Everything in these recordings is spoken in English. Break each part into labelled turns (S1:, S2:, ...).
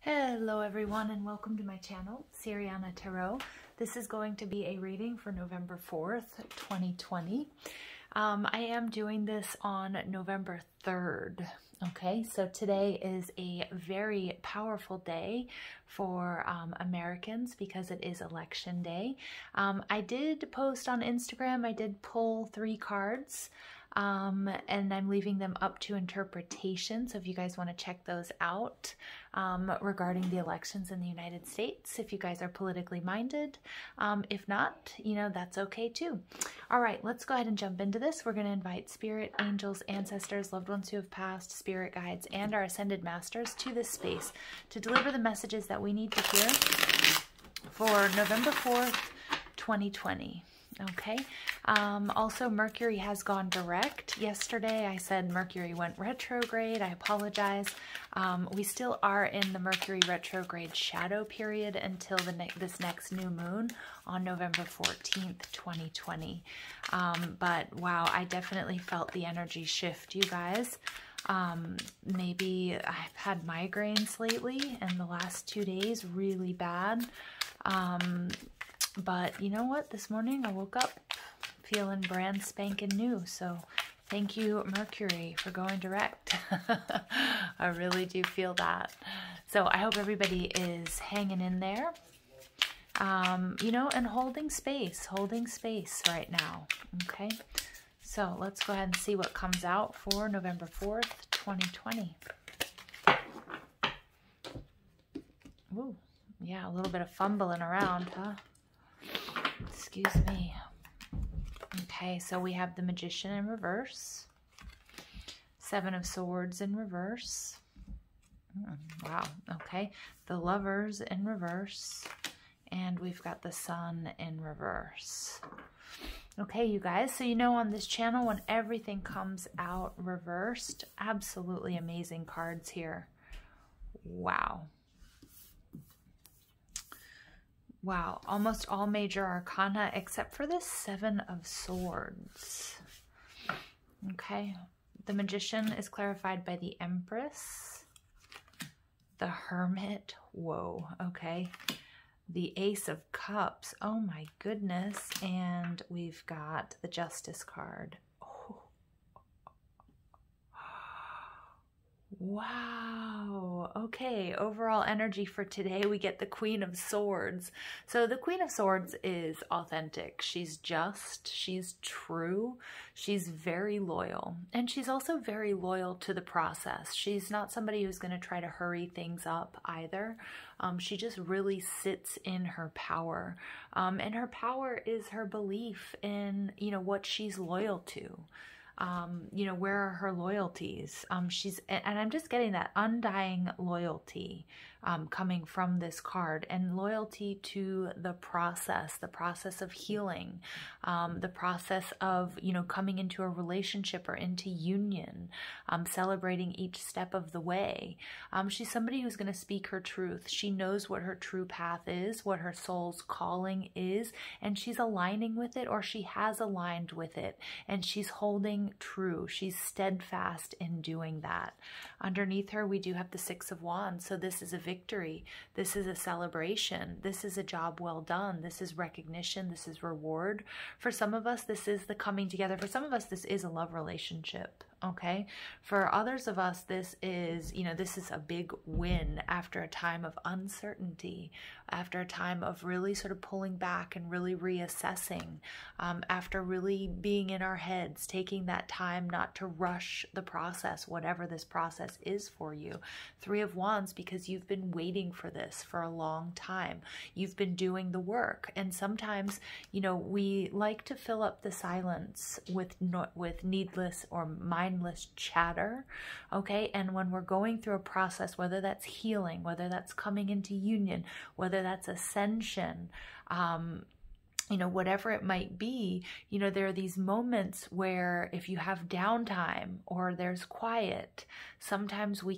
S1: Hello everyone and welcome to my channel, Siriana Tarot. This is going to be a reading for November 4th, 2020. I am doing this on November 3rd. Okay, so today is a very powerful day for Americans because it is election day. I did post on Instagram, I did pull 3 cards. And I'm leaving them up to interpretation. So if you guys want to check those out regarding the elections in the United States, if you guys are politically minded, if not, you know, that's okay too. All right, let's go ahead and jump into this. We're going to invite spirit, angels, ancestors, loved ones who have passed, spirit guides, and our ascended masters to this space to deliver the messages that we need to hear for November 4th, 2020. Okay. Also, Mercury has gone direct. Yesterday, I said Mercury went retrograde. I apologize. We still are in the Mercury retrograde shadow period until this next new moon on November 14th, 2020. But wow, I definitely felt the energy shift, you guys. Maybe I've had migraines lately and the last 2 days really bad. But you know what? This morning I woke up feeling brand spanking new. So thank you, Mercury, for going direct. I really do feel that. So I hope everybody is hanging in there, you know, and holding space right now. Okay. So let's go ahead and see what comes out for November 4th, 2020. Ooh, yeah, a little bit of fumbling around, huh? Excuse me. Okay, so we have the Magician in reverse, 7 of Swords in reverse. Wow, okay. The Lovers in reverse, and we've got the Sun in reverse. Okay, you guys, so you know on this channel when everything comes out reversed, absolutely amazing cards here. Wow. Wow, almost all major arcana except for this 7 of Swords. Okay, the Magician is clarified by the Empress, the Hermit, whoa, okay, the Ace of Cups, oh my goodness, and we've got the Justice card. Wow. Okay, overall energy for today, we get the Queen of Swords. So the Queen of Swords is authentic. She's just, she's true, she's very loyal, and she's also very loyal to the process. She's not somebody who's going to try to hurry things up either. She just really sits in her power, and her power is her belief in, you know, what she's loyal to. You know, where are her loyalties? And I'm just getting that undying loyalty coming from this card, and loyalty to the process of healing, the process of, you know, coming into a relationship or into union, celebrating each step of the way. She's somebody who's going to speak her truth. She knows what her true path is, what her soul's calling is, and she's aligning with it, or she has aligned with it, and she's holding true. She's steadfast in doing that. Underneath her, we do have the 6 of Wands. So this is a victory. This is a celebration. This is a job well done. This is recognition. This is reward. For some of us, this is the coming together. For some of us, this is a love relationship. Okay. For others of us, this is, you know, this is a big win after a time of uncertainty, after a time of really sort of pulling back and really reassessing, after really being in our heads, taking that time not to rush the process, whatever this process is for you. 3 of Wands, because you've been waiting for this for a long time. You've been doing the work. And sometimes, you know, we like to fill up the silence with needless or mindless chatter. Okay. And when we're going through a process, whether that's healing, whether that's coming into union, whether that's ascension, you know, whatever it might be, you know, there are these moments where if you have downtime or there's quiet, sometimes we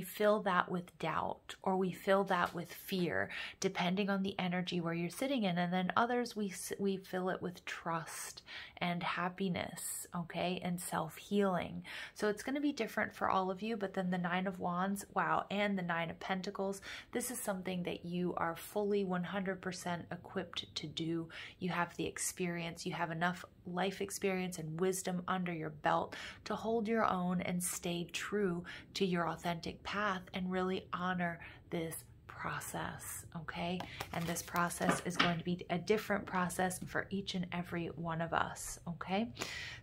S1: fill that with doubt, or we fill that with fear, depending on the energy where you're sitting in. And then others, we fill it with trust and happiness, okay, and self-healing. So it's going to be different for all of you. But then the Nine of Wands, wow, and the Nine of Pentacles, this is something that you are fully 100% equipped to do. You have the experience, you have enough life experience and wisdom under your belt to hold your own and stay true to your authentic path and really honor this process, okay? And this process is going to be a different process for each and every one of us, okay?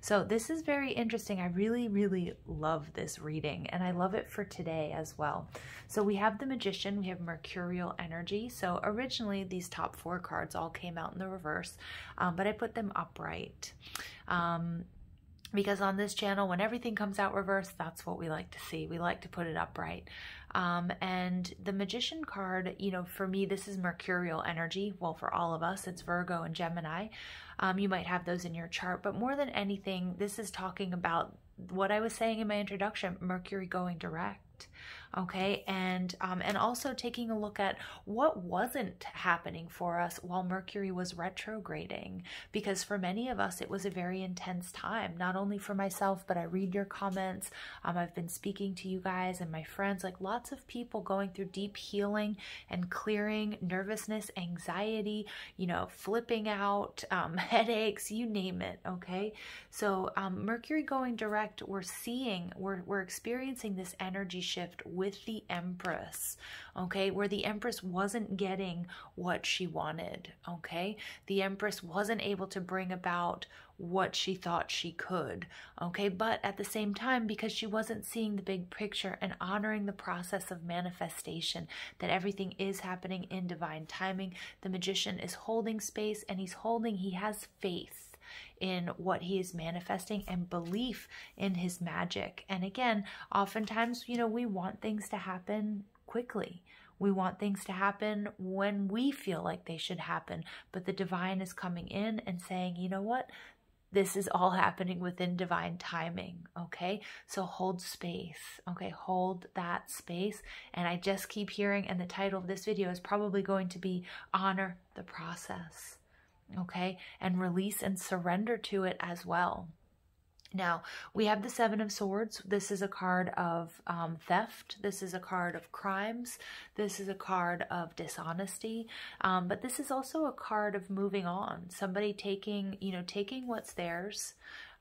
S1: So this is very interesting. I really, really love this reading, and I love it for today as well. So we have the Magician, we have Mercurial energy. So originally these top 4 cards all came out in the reverse, but I put them upright. Because on this channel, when everything comes out reverse, that's what we like to see. We like to put it upright. And the Magician card, you know, for me, this is Mercurial energy. Well, for all of us, it's Virgo and Gemini. You might have those in your chart, but more than anything, this is talking about what I was saying in my introduction, Mercury going direct. Okay, and also taking a look at what wasn't happening for us while Mercury was retrograding, because for many of us it was a very intense time, not only for myself, but I read your comments. I've been speaking to you guys and my friends, like lots of people going through deep healing and clearing, nervousness, anxiety, you know, flipping out, headaches, you name it. Okay, so Mercury going direct, we're experiencing this energy shift with the Empress, okay, where the Empress wasn't getting what she wanted, okay? The Empress wasn't able to bring about what she thought she could, okay? But at the same time, because she wasn't seeing the big picture and honoring the process of manifestation, that everything is happening in divine timing, the Magician is holding space, and he has faith in what he is manifesting and belief in his magic. And again, oftentimes, you know, we want things to happen quickly. We want things to happen when we feel like they should happen, but the divine is coming in and saying, you know what? This is all happening within divine timing, okay? So hold space, okay? Hold that space. And I just keep hearing, and the title of this video is probably going to be Honor the Process. Okay, and release and surrender to it as well. Now, we have the Seven of Swords. This is a card of theft. This is a card of crimes. This is a card of dishonesty. But this is also a card of moving on. Somebody taking what's theirs.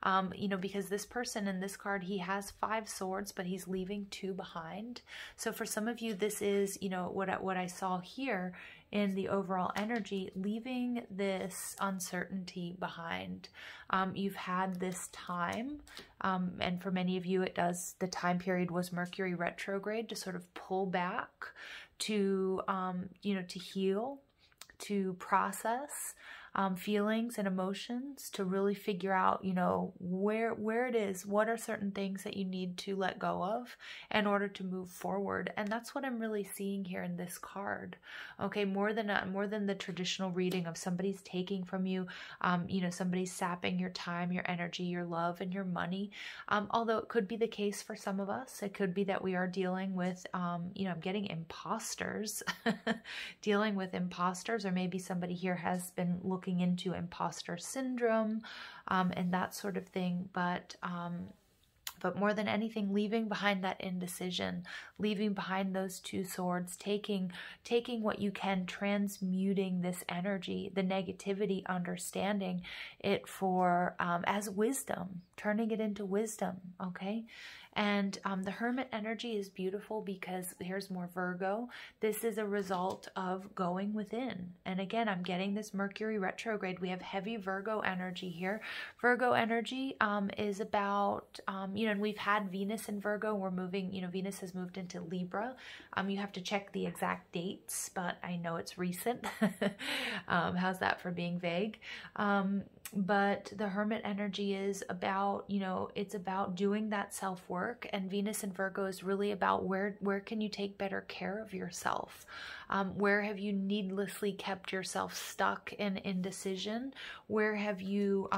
S1: You know, because this person in this card, he has 5 swords, but he's leaving 2 behind. So for some of you, this is, you know, what I saw here in the overall energy, leaving this uncertainty behind. You've had this time, and for many of you, the time period was Mercury retrograde, to sort of pull back, to, you know, to heal, to process feelings and emotions, to really figure out, you know, where it is, what are certain things that you need to let go of in order to move forward. And that's what I'm really seeing here in this card. Okay, more than the traditional reading of somebody's taking from you, you know, somebody's sapping your time, your energy, your love, and your money. Although it could be the case for some of us, it could be that we are dealing with, you know, I'm getting imposters, dealing with imposters, or maybe somebody here has been looking into imposter syndrome and that sort of thing. But more than anything, leaving behind that indecision, leaving behind those 2 swords, taking what you can, transmuting this energy, the negativity, understanding it for as wisdom, turning it into wisdom, okay? And the Hermit energy is beautiful because here's more Virgo. This is a result of going within. And again, I'm getting this Mercury retrograde. We have heavy Virgo energy here. Virgo energy is about, you know, and we've had Venus in Virgo. We're moving, you know, Venus has moved into Libra. You have to check the exact dates, but I know it's recent. How's that for being vague? But the Hermit energy is about, you know, it's about doing that self-work, and Venus in Virgo is really about where can you take better care of yourself? Where have you needlessly kept yourself stuck in indecision? Where have you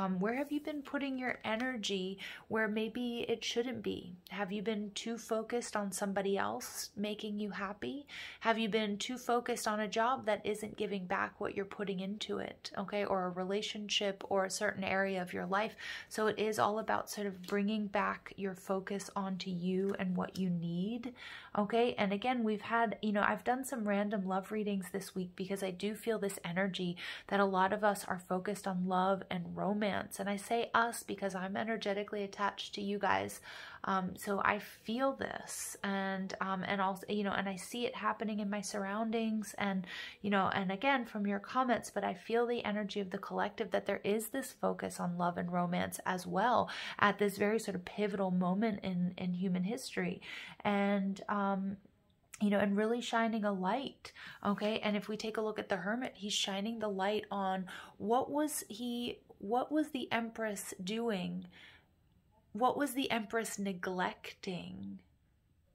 S1: been putting your energy where maybe it shouldn't be? Have you been too focused on somebody else making you happy? Have you been too focused on a job that isn't giving back what you're putting into it? Okay, or a relationship or a certain area of your life. So it is all about sort of bringing back your focus onto you and what you need. Okay, and again, we've had, you know, I've done some random love readings this week because I do feel this energy that a lot of us are focused on love and romance. And I say us because I'm energetically attached to you guys. So I feel this, and also, you know, and I see it happening in my surroundings, and, you know, and again, from your comments, but I feel the energy of the collective that there is this focus on love and romance as well at this very sort of pivotal moment in human history. And, you know, and really shining a light. Okay. And if we take a look at the Hermit, he's shining the light on what was the Empress doing? What was the Empress neglecting?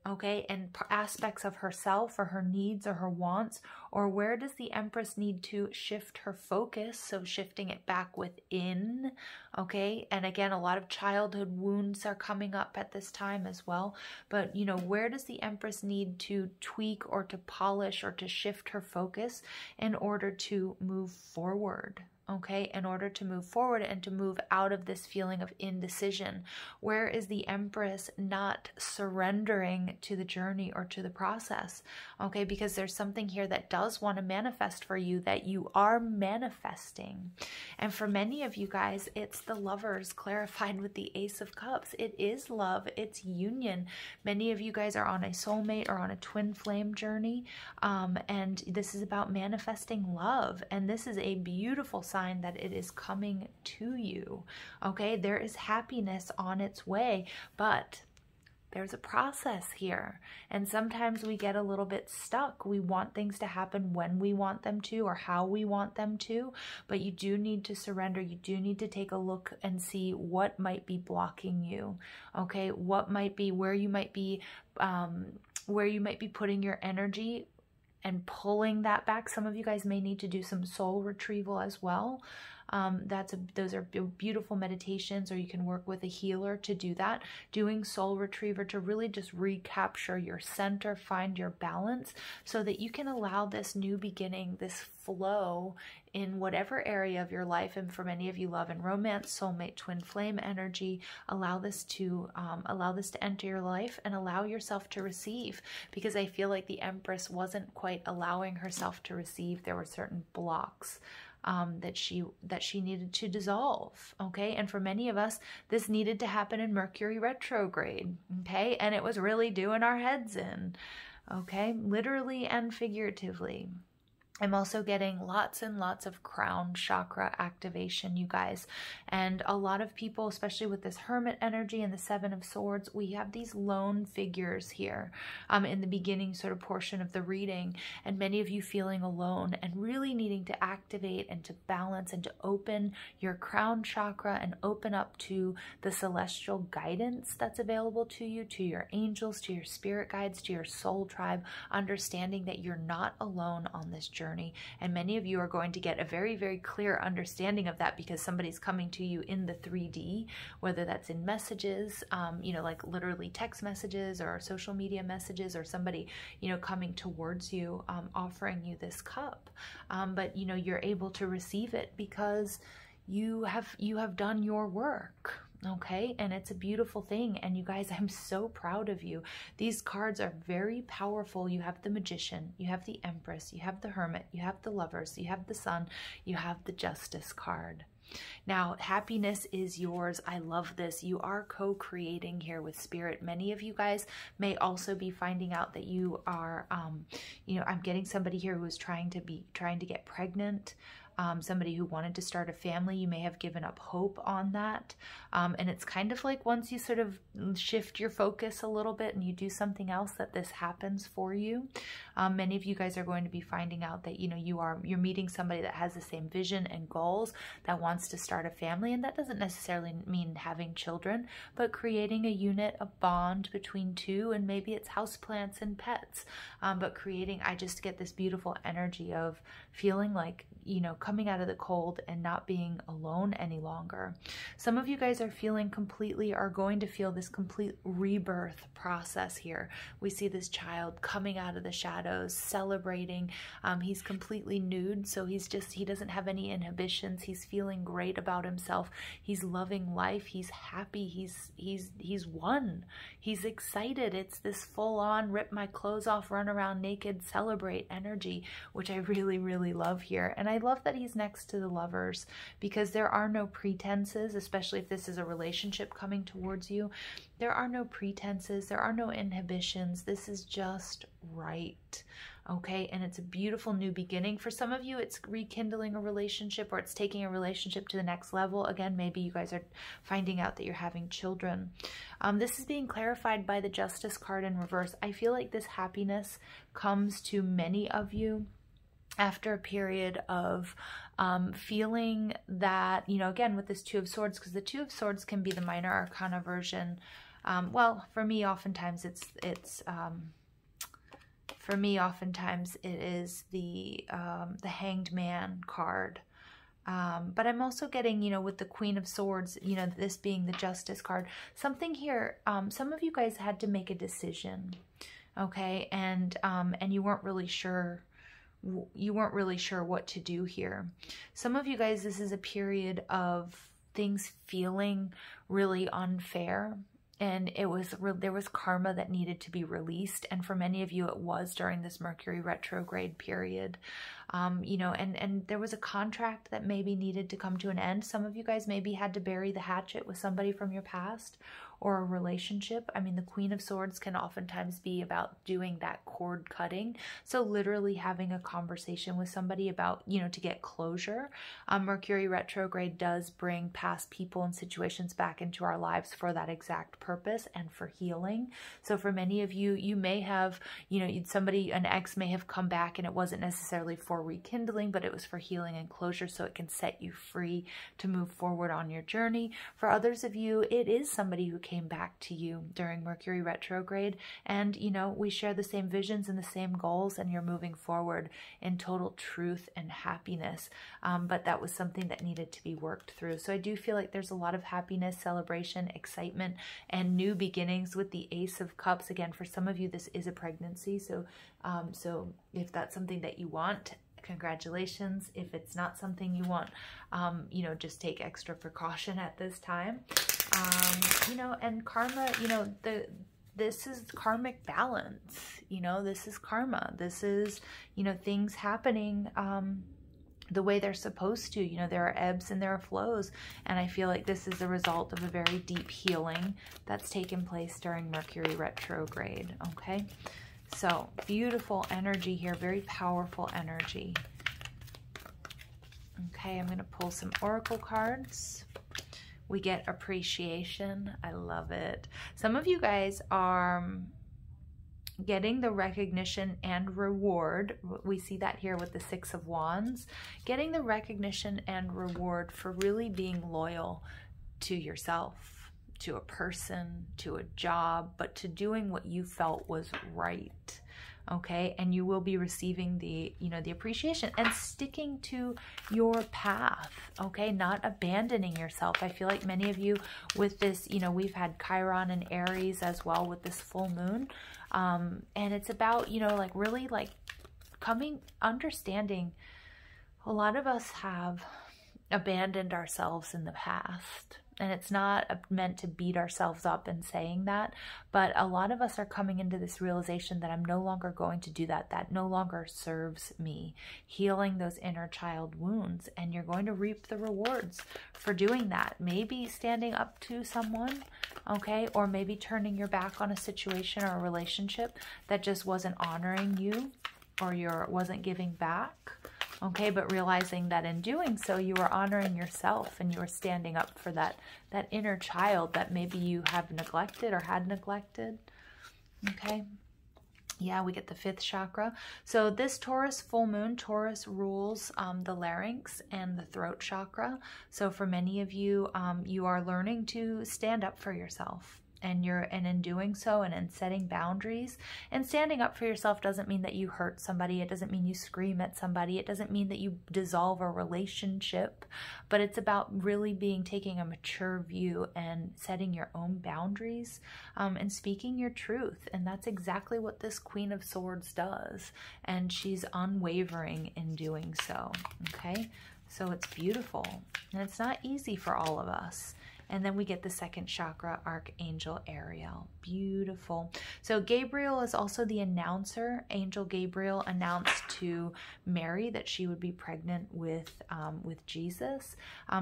S1: Okay, and aspects of herself or her needs or her wants, or where does the Empress need to shift her focus? So shifting it back within. Okay, and again, a lot of childhood wounds are coming up at this time as well. But, you know, where does the Empress need to tweak or to polish or to shift her focus in order to move forward? Okay, in order to move forward and to move out of this feeling of indecision. Where is the Empress not surrendering to the journey or to the process? Okay, because there's something here that does want to manifest for you, that you are manifesting. And for many of you guys, it's the Lovers clarified with the Ace of Cups. It is love, it's union. Many of you guys are on a soulmate or on a twin flame journey, and this is about manifesting love. And this is a beautiful sign that it is coming to you. Okay, there is happiness on its way, but there's a process here, and sometimes we get a little bit stuck. We want things to happen when we want them to or how we want them to, but you do need to surrender. You do need to take a look and see what might be blocking you. Okay, what might be where you might be putting your energy and pulling that back. Some of you guys may need to do some soul retrieval as well. Those are beautiful meditations, or you can work with a healer to do that. Doing soul retriever to really just recapture your center, find your balance, so that you can allow this new beginning, this flow in whatever area of your life. And for many of you, love and romance, soulmate, twin flame energy, allow this to enter your life and allow yourself to receive, because I feel like the Empress wasn't quite allowing herself to receive. There were certain blocks that she needed to dissolve. Okay, and for many of us, this needed to happen in Mercury retrograde. Okay, and it was really doing our heads in. Okay, literally and figuratively. I'm also getting lots and lots of crown chakra activation, you guys. And a lot of people, especially with this Hermit energy and the Seven of Swords, we have these lone figures here in the beginning sort of portion of the reading. And many of you feeling alone and really needing to activate and to balance and to open your crown chakra and open up to the celestial guidance that's available to you, to your angels, to your spirit guides, to your soul tribe, understanding that you're not alone on this journey. And many of you are going to get a very, very clear understanding of that, because somebody's coming to you in the 3D, whether that's in messages, you know, like literally text messages or social media messages, or somebody, you know, coming towards you, offering you this cup. But, you know, you're able to receive it because you have done your work. Okay, and it's a beautiful thing. And you guys, I'm so proud of you. These cards are very powerful. You have the Magician, you have the Empress, you have the Hermit, you have the Lovers, you have the Sun, you have the Justice card. Now, happiness is yours. I love this. You are co-creating here with Spirit. Many of you guys may also be finding out that you are, you know, I'm getting somebody here who is trying to get pregnant. somebody who wanted to start a family. You may have given up hope on that. And it's kind of like once you sort of shift your focus a little bit and you do something else, that this happens for you. Many of you guys are going to be finding out that, you know, you're meeting somebody that has the same vision and goals, that wants to start a family. And that doesn't necessarily mean having children, but creating a unit, a bond between two, and maybe it's houseplants and pets. But creating, I just get this beautiful energy of feeling like, you know, coming out of the cold and not being alone any longer. Some of you guys are feeling are going to feel this complete rebirth process here. We see this child coming out of the shadows, celebrating. He's completely nude, so he doesn't have any inhibitions. He's feeling great about himself. He's loving life. He's happy. He's won. He's excited. It's this full-on rip my clothes off, run around naked, celebrate energy, which I really, really love here. And I love that he's next to the Lovers, because there are no pretenses, especially if this is a relationship coming towards you. There are no pretenses. There are no inhibitions. This is just right. Okay, and it's a beautiful new beginning. For some of you, it's rekindling a relationship, or it's taking a relationship to the next level. Again, maybe you guys are finding out that you're having children. This is being clarified by the Justice card in reverse. I feel like this happiness comes to many of you after a period of feeling that, you know, again, with this Two of Swords, because the Two of Swords can be the minor arcana version. Well, for me, oftentimes for me, oftentimes it is the Hanged Man card. But I'm also getting, you know, with the Queen of Swords, you know, this being the Justice card, something here, some of you guys had to make a decision, okay? And you weren't really sure. You weren't really sure what to do here. Some of you guys, this is a period of things feeling really unfair. And there was karma that needed to be released. And for many of you, it was during this Mercury retrograde period. You know, and there was a contract that maybe needed to come to an end. Some of you guys maybe had to bury the hatchet with somebody from your past, or a relationship. I mean, the Queen of Swords can oftentimes be about doing that cord cutting. So literally having a conversation with somebody about, you know, to get closure. Mercury retrograde does bring past people and situations back into our lives for that exact purpose and for healing. So for many of you, you may have, you know, an ex may have come back, and it wasn't necessarily for rekindling, but it was for healing and closure, so it can set you free to move forward on your journey. For others of you, it is somebody who came back to you during Mercury retrograde, and you know, we share the same visions and the same goals, and you're moving forward in total truth and happiness. But that was something that needed to be worked through. So I do feel like there's a lot of happiness, celebration, excitement, and new beginnings with the Ace of Cups. Again, for some of you, this is a pregnancy. So if that's something that you want, congratulations. If it's not something you want, you know, just take extra precaution at this time. You know, and karma, you know, this is karmic balance, you know, this is karma. This is, you know, things happening the way they're supposed to. You know, there are ebbs and there are flows, and I feel like this is a result of a very deep healing that's taken place during Mercury retrograde, okay? So beautiful energy here, very powerful energy. Okay, I'm going to pull some oracle cards. We get appreciation. I love it. Some of you guys are getting the recognition and reward. We see that here with the Six of Wands. Getting the recognition and reward for really being loyal to yourself, to a person, to a job, but to doing what you felt was right. Okay, and you will be receiving the, you know, the appreciation and sticking to your path, okay, not abandoning yourself. I feel like many of you with this, you know, we've had Chiron and Aries as well with this full moon, and it's about, you know, like really like understanding a lot of us have abandoned ourselves in the past. And it's not meant to beat ourselves up in saying that, but a lot of us are coming into this realization that I'm no longer going to do that. That no longer serves me. Healing those inner child wounds, and you're going to reap the rewards for doing that. Maybe standing up to someone, okay, or maybe turning your back on a situation or a relationship that just wasn't honoring you, or wasn't giving back. Okay, but realizing that in doing so, you are honoring yourself and you are standing up for that inner child that maybe you have neglected or had neglected. Okay. Yeah, we get the 5th chakra. So this Taurus full moon, Taurus rules the larynx and the throat chakra. So for many of you, you are learning to stand up for yourself. And in doing so and in setting boundaries, and standing up for yourself doesn't mean that you hurt somebody. It doesn't mean you scream at somebody. It doesn't mean that you dissolve a relationship, but it's about really taking a mature view and setting your own boundaries, and speaking your truth. And that's exactly what this Queen of Swords does. And she's unwavering in doing so. Okay. So it's beautiful, and it's not easy for all of us. And then we get the 2nd chakra, Archangel Ariel. Beautiful. So Gabriel is also the announcer. Angel Gabriel announced to Mary that she would be pregnant with Jesus.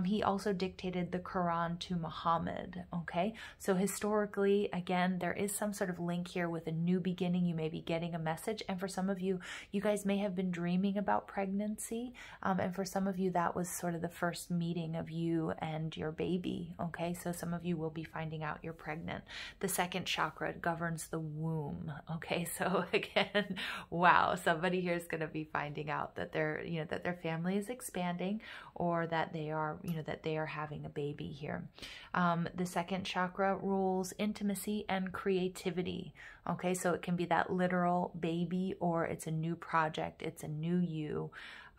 S1: He also dictated the Quran to Muhammad. Okay, so historically, again, there is some sort of link here with a new beginning. You may be getting a message, and for some of you, you guys may have been dreaming about pregnancy, and for some of you, that was sort of the first meeting of you and your baby. Okay, so some of you will be finding out you're pregnant. The 2nd chakra governs the womb. Okay, so again, wow, somebody here is going to be finding out that that their family is expanding, or that they are, that they are having a baby here. The 2nd chakra rules intimacy and creativity. Okay, so it can be that literal baby, or it's a new project, it's a new you.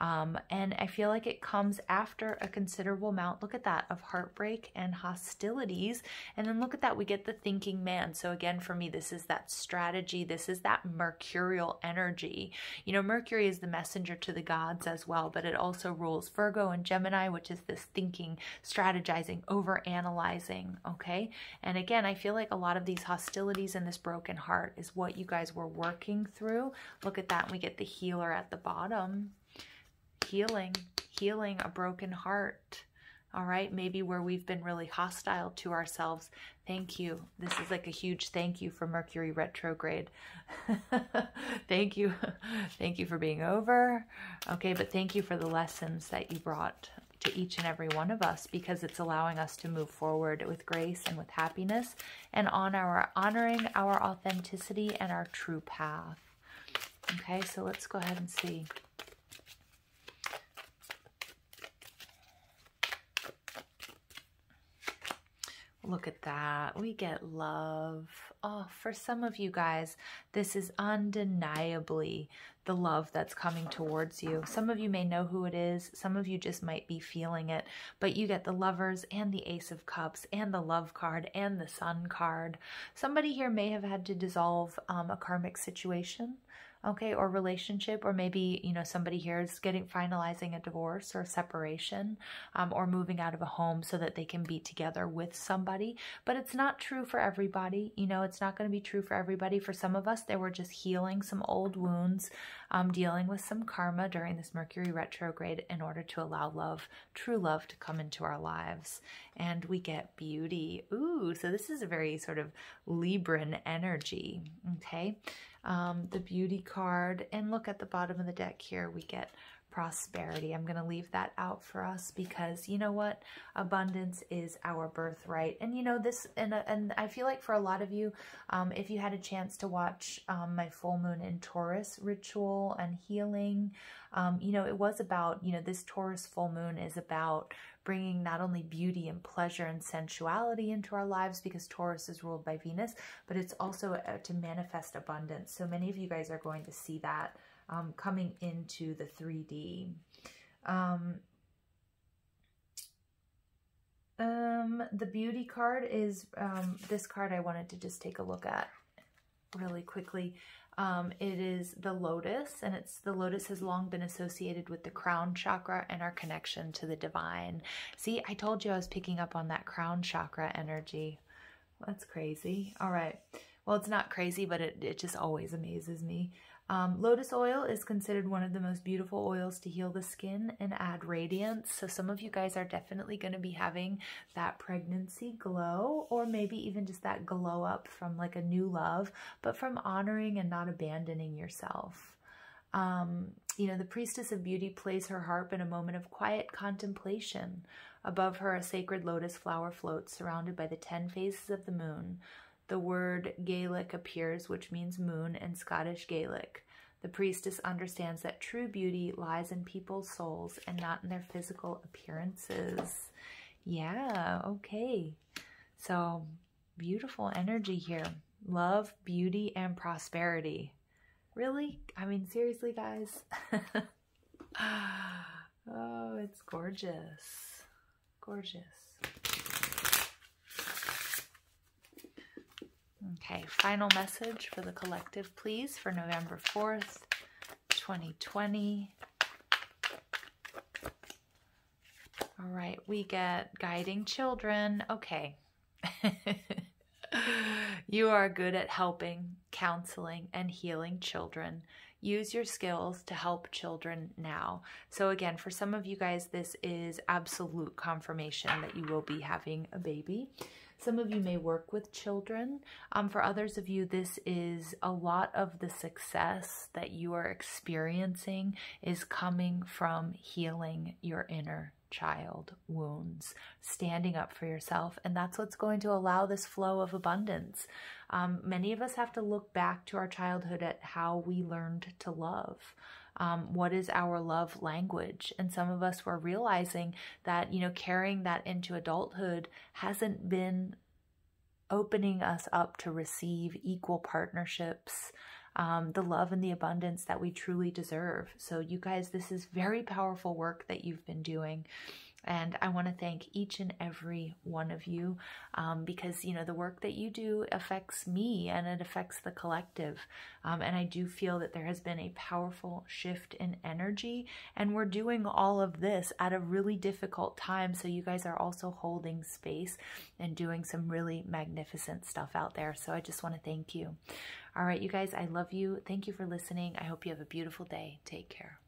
S1: And I feel like it comes after a considerable amount, look at that, of heartbreak and hostilities. And then look at that, we get the thinking man. So again, for me, this is that strategy. This is that mercurial energy. Mercury is the messenger to the gods as well, but it also rules Virgo and Gemini, which is this thinking, strategizing, over-analyzing, okay? And again, I feel like a lot of these hostilities and this broken heart is what you guys were working through. Look at that, and we get the healer at the bottom. Healing a broken heart. All right, maybe where we've been really hostile to ourselves. Thank you. This is like a huge thank you for Mercury retrograde. Thank you. Thank you for being over. Okay, but thank you for the lessons that you brought to each and every one of us, because it's allowing us to move forward with grace and with happiness, and honoring our authenticity and our true path. Okay, so let's go ahead and see. Look at that. We get love. Oh, for some of you guys, this is undeniably the love that's coming towards you. Some of you may know who it is. Some of you just might be feeling it. But you get the Lovers and the Ace of Cups and the Love card and the Sun card. Somebody here may have had to dissolve a karmic situation. Okay, or relationship, or maybe, somebody here is finalizing a divorce or separation, or moving out of a home so that they can be together with somebody. But it's not true for everybody. It's not going to be true for everybody. For some of us, they were just healing some old wounds, dealing with some karma during this Mercury retrograde in order to allow love, true love, to come into our lives. And we get beauty. Ooh, so this is a very sort of Libran energy, okay? The beauty card, and look at the bottom of the deck here, we get prosperity. I'm going to leave that out for us because you know what? Abundance is our birthright. And this, and I feel like for a lot of you, if you had a chance to watch my full moon in Taurus ritual and healing, it was about, this Taurus full moon is about bringing not only beauty and pleasure and sensuality into our lives, because Taurus is ruled by Venus, but it's also to manifest abundance. So many of you guys are going to see that coming into the 3D. The beauty card is this card I wanted to just take a look at really quickly. It is the lotus, and the lotus has long been associated with the crown chakra and our connection to the divine. See, I told you I was picking up on that crown chakra energy. That's crazy. All right. Well, it's not crazy, but it just always amazes me. Lotus oil is considered one of the most beautiful oils to heal the skin and add radiance. So some of you guys are definitely going to be having that pregnancy glow, or maybe even just that glow up from like a new love, but from honoring and not abandoning yourself. You know, the Priestess of Beauty plays her harp in a moment of quiet contemplation. Above her, a sacred lotus flower floats, surrounded by the 10 phases of the moon. The word Gaelic appears, which means moon in Scottish Gaelic. The priestess understands that true beauty lies in people's souls and not in their physical appearances. Yeah, okay. So, beautiful energy here. Love, beauty, and prosperity. Really? I mean, seriously, guys? Oh, it's gorgeous. Gorgeous. Okay, final message for the collective, please, for November 4th, 2020. All right, we get guiding children. Okay. You are good at helping, counseling, and healing children. Use your skills to help children now. So again, for some of you guys, this is absolute confirmation that you will be having a baby. Some of you may work with children. For others of you, this is a lot of the success that you are experiencing is coming from healing your inner child wounds, standing up for yourself, and that's what's going to allow this flow of abundance. Many of us have to look back to our childhood at how we learned to love. What is our love language? And some of us were realizing that, you know, carrying that into adulthood hasn't been opening us up to receive equal partnerships, the love and the abundance that we truly deserve. So you guys, this is very powerful work that you've been doing. And I want to thank each and every one of you because, you know, the work that you do affects me and it affects the collective. And I do feel that there has been a powerful shift in energy, and we're doing all of this at a really difficult time. So you guys are also holding space and doing some really magnificent stuff out there. So I just want to thank you. All right, you guys, I love you. Thank you for listening. I hope you have a beautiful day. Take care.